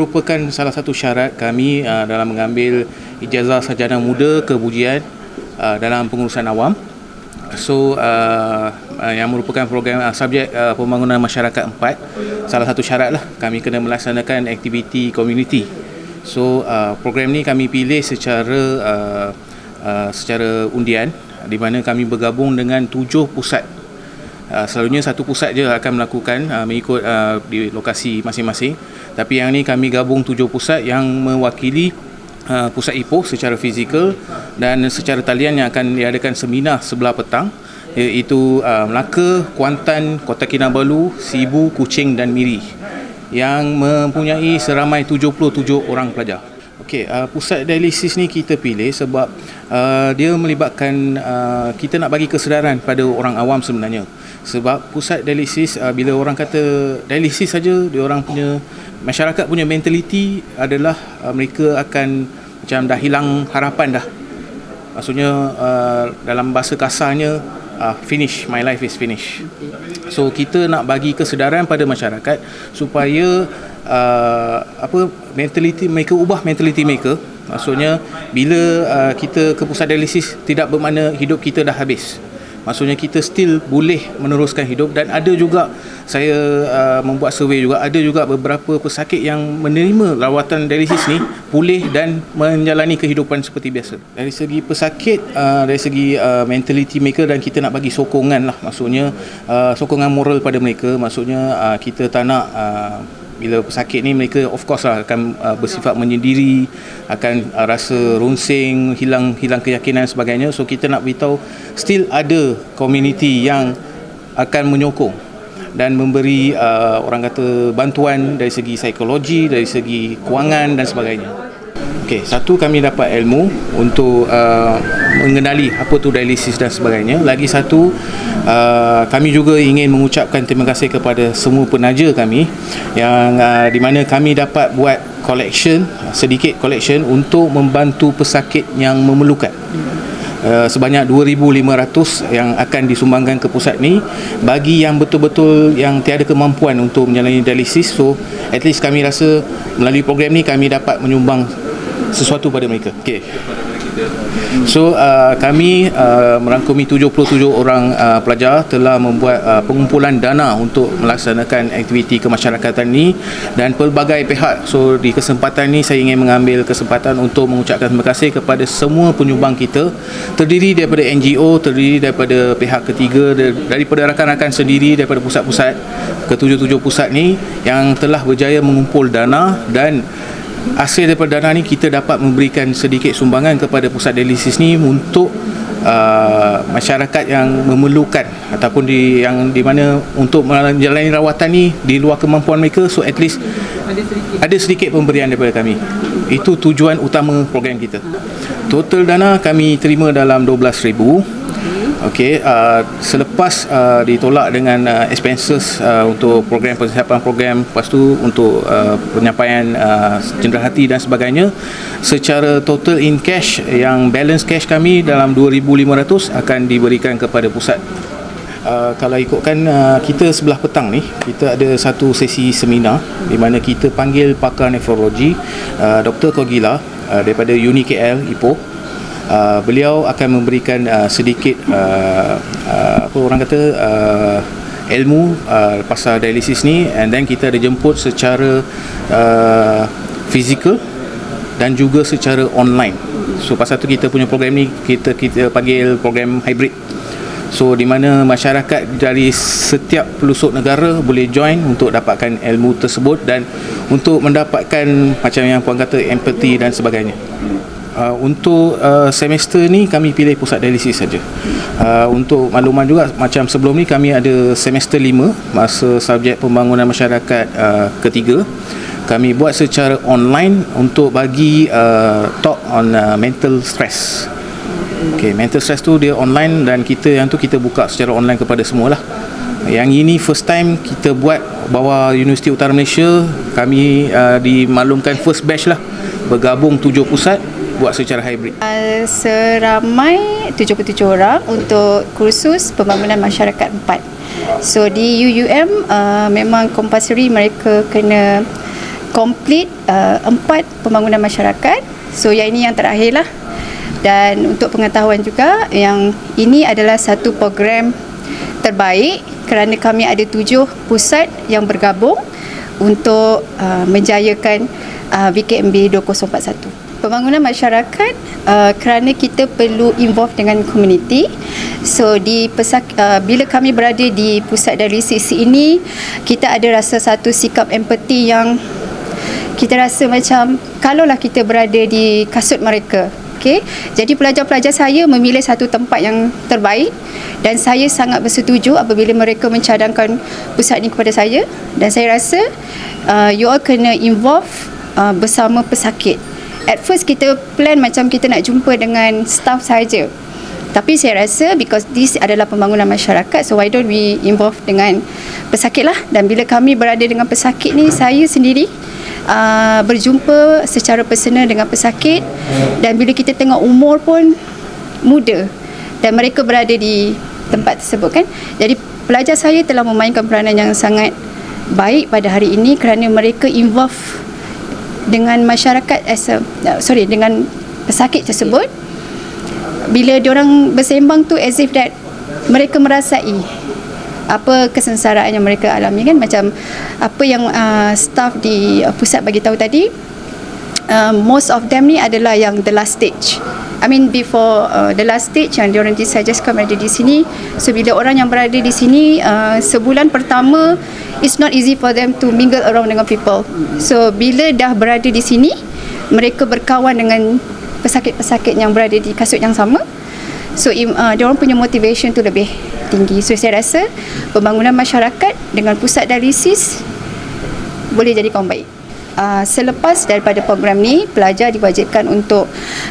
merupakan salah satu syarat kami dalam mengambil ijazah sarjana muda kebujian dalam pengurusan awam. So yang merupakan program subjek pembangunan masyarakat 4, salah satu syarat lah kami kena melaksanakan aktiviti komuniti. So program ni kami pilih secara undian, di mana kami bergabung dengan 7 pusat. Selalunya satu pusat je akan melakukan mengikut di lokasi masing-masing, tapi yang ni kami gabung 7 pusat yang mewakili pusat Ipoh secara fizikal dan secara talian yang akan diadakan seminar sebelah petang, iaitu Melaka, Kuantan, Kota Kinabalu, Sibu, Kuching dan Miri, yang mempunyai seramai 77 orang pelajar. Okey, pusat dialisis ni kita pilih sebab dia melibatkan kita nak bagi kesedaran pada orang awam sebenarnya. Sebab pusat dialisis, bila orang kata dialisis saja, dia orang punya masyarakat punya mentaliti adalah mereka akan macam dah hilang harapan dah. Maksudnya dalam bahasa kasarnya finish, my life is finish. So kita nak bagi kesedaran pada masyarakat supaya mentaliti mereka, ubah mentaliti mereka. Maksudnya bila kita ke pusat dialisis tidak bermakna hidup kita dah habis. Maksudnya kita still boleh meneruskan hidup. Dan ada juga, saya membuat survey juga, ada juga beberapa pesakit yang menerima rawatan dialisis ni pulih dan menjalani kehidupan seperti biasa. Dari segi pesakit, dari segi mentality mereka, dan kita nak bagi sokongan lah, maksudnya sokongan moral pada mereka. Maksudnya kita tak nak bila pesakit ni mereka of course lah akan bersifat menyendiri, akan rasa runsing, hilang keyakinan dan sebagainya. So kita nak beritahu still ada community yang akan menyokong dan memberi orang kata bantuan dari segi psikologi, dari segi kewangan dan sebagainya. Okey, satu, kami dapat ilmu untuk mengenali apa tu dialisis dan sebagainya. Lagi satu, kami juga ingin mengucapkan terima kasih kepada semua penaja kami yang di mana kami dapat buat sedikit collection untuk membantu pesakit yang memerlukan. Sebanyak 2,500 yang akan disumbangkan ke pusat ni bagi yang betul-betul yang tiada kemampuan untuk menjalani dialisis. So at least kami rasa melalui program ni kami dapat menyumbang sesuatu pada mereka. Okey. So kami merangkumi 77 orang pelajar telah membuat pengumpulan dana untuk melaksanakan aktiviti kemasyarakatan ni dan pelbagai pihak. So di kesempatan ni saya ingin mengambil kesempatan untuk mengucapkan terima kasih kepada semua penyumbang kita, terdiri daripada NGO, terdiri daripada pihak ketiga, daripada rakan-rakan sendiri, daripada pusat-pusat ke-77 pusat ni yang telah berjaya mengumpul dana. Dan hasil daripada dana ni kita dapat memberikan sedikit sumbangan kepada pusat dialisis ni untuk masyarakat yang memerlukan ataupun yang di mana untuk menjalani rawatan ni di luar kemampuan mereka. So at least ada sedikit pemberian daripada kami. Itu tujuan utama program kita. Total dana kami terima dalam 12,000. Okey, selepas ditolak dengan expenses untuk program persiapan program, lepas tu untuk penyampaian cenderahati dan sebagainya, secara total in cash, yang balance cash kami dalam 2,500 akan diberikan kepada pusat. Kalau ikutkan kita sebelah petang ni, kita ada satu sesi seminar di mana kita panggil pakar nefrologi, Dr. Kogila daripada Uni KL Ipoh. Beliau akan memberikan sedikit apa orang kata ilmu pasal dialisis ni, and then kita ada jemput secara fizikal dan juga secara online. So pasal tu kita punya program ni kita panggil program hybrid. So di mana masyarakat dari setiap pelosok negara boleh join untuk dapatkan ilmu tersebut dan untuk mendapatkan macam yang puan kata empathy dan sebagainya. Untuk semester ni kami pilih pusat dialisis saja. Untuk makluman juga, macam sebelum ni kami ada semester 5 masa subjek pembangunan masyarakat ketiga. Kami buat secara online untuk bagi talk on mental stress. Okay, mental stress tu dia online dan kita buka secara online kepada semua lah. Yang ini first time kita buat bawah Universiti Utara Malaysia. Kami dimaklumkan first batch lah, bergabung 7 pusat, buat secara hybrid. Seramai 77 orang untuk kursus pembangunan masyarakat 4. So di UUM memang compulsory mereka kena complete 4 pembangunan masyarakat. So yang ini yang terakhir lah. Dan untuk pengetahuan juga, yang ini adalah satu program terbaik kerana kami ada 7 pusat yang bergabung untuk menjayakan VKMB 2041. Pembangunan masyarakat kerana kita perlu involve dengan komuniti. So bila kami berada di pusat dialisis ini, kita ada rasa satu sikap empati yang kita rasa macam kalaulah kita berada di kasut mereka. Okay? Jadi pelajar-pelajar saya memilih satu tempat yang terbaik dan saya sangat bersetuju apabila mereka mencadangkan pusat ini kepada saya, dan saya rasa you all kena involve bersama pesakit. At first kita plan macam kita nak jumpa dengan staff saja. Tapi saya rasa because this adalah pembangunan masyarakat, so why don't we involve dengan pesakit lah. Dan bila kami berada dengan pesakit ni, saya sendiri berjumpa secara personal dengan pesakit, dan bila kita tengok umur pun muda dan mereka berada di tempat tersebut kan. Jadi pelajar saya telah memainkan peranan yang sangat baik pada hari ini kerana mereka involve dengan masyarakat dengan pesakit tersebut. Bila diorang bersembang tu as if that mereka merasai apa kesengsaraan yang mereka alami kan, macam apa yang staff di pusat bagi tahu tadi, most of them ni adalah yang the last stage. I mean before the last stage yang diorang disuggestkan berada di sini. So bila orang yang berada di sini sebulan pertama, it's not easy for them to mingle around dengan people. So bila dah berada di sini, mereka berkawan dengan pesakit-pesakit yang berada di kasut yang sama. So diorang punya motivation tu lebih tinggi. So saya rasa pembangunan masyarakat dengan pusat dialisis boleh jadi kawan baik. Selepas daripada program ni, pelajar diwajibkan untuk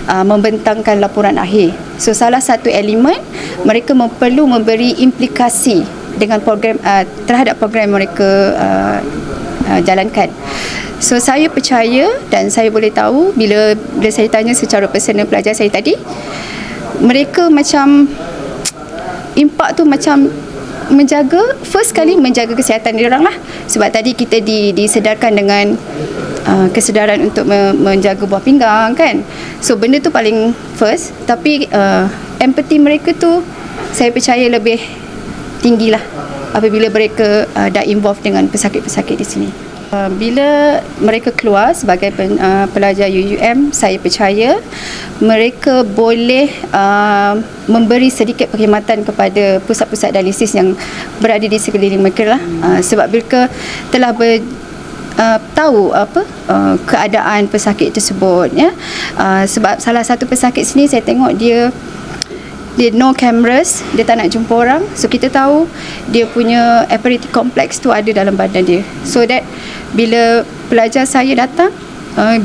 membentangkan laporan akhir. So salah satu elemen, mereka perlu memberi implikasi dengan program terhadap program mereka jalankan. So saya percaya dan saya boleh tahu bila saya tanya secara personal pelajar saya tadi, mereka macam impak tu macam menjaga, first kali menjaga kesihatan diorang lah. Sebab tadi kita disedarkan dengan kesedaran untuk menjaga buah pinggang kan. So benda tu paling first, tapi empathy mereka tu saya percaya lebih tinggi lah apabila mereka dah involve dengan pesakit-pesakit di sini. Bila mereka keluar sebagai pelajar UUM, saya percaya mereka boleh memberi sedikit perkhidmatan kepada pusat-pusat dialisis yang berada di sekeliling mereka lah. Sebab mereka telah tahu keadaan pesakit tersebut ya. Sebab salah satu pesakit sini saya tengok dia no cameras, dia tak nak jumpa orang. So kita tahu dia punya aperitif kompleks tu ada dalam badan dia. So that bila pelajar saya datang,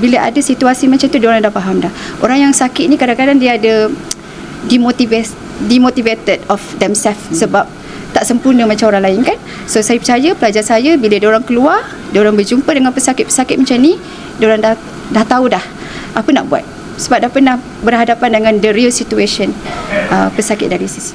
bila ada situasi macam tu, diorang dah faham dah. Orang yang sakit ni kadang-kadang dia ada demotivated of themselves sebab tak sempurna macam orang lain kan. So saya percaya pelajar saya bila diorang keluar, diorang berjumpa dengan pesakit-pesakit macam ni, diorang dah tahu dah apa nak buat. Sebab dah pernah berhadapan dengan the real situation pesakit dialisis.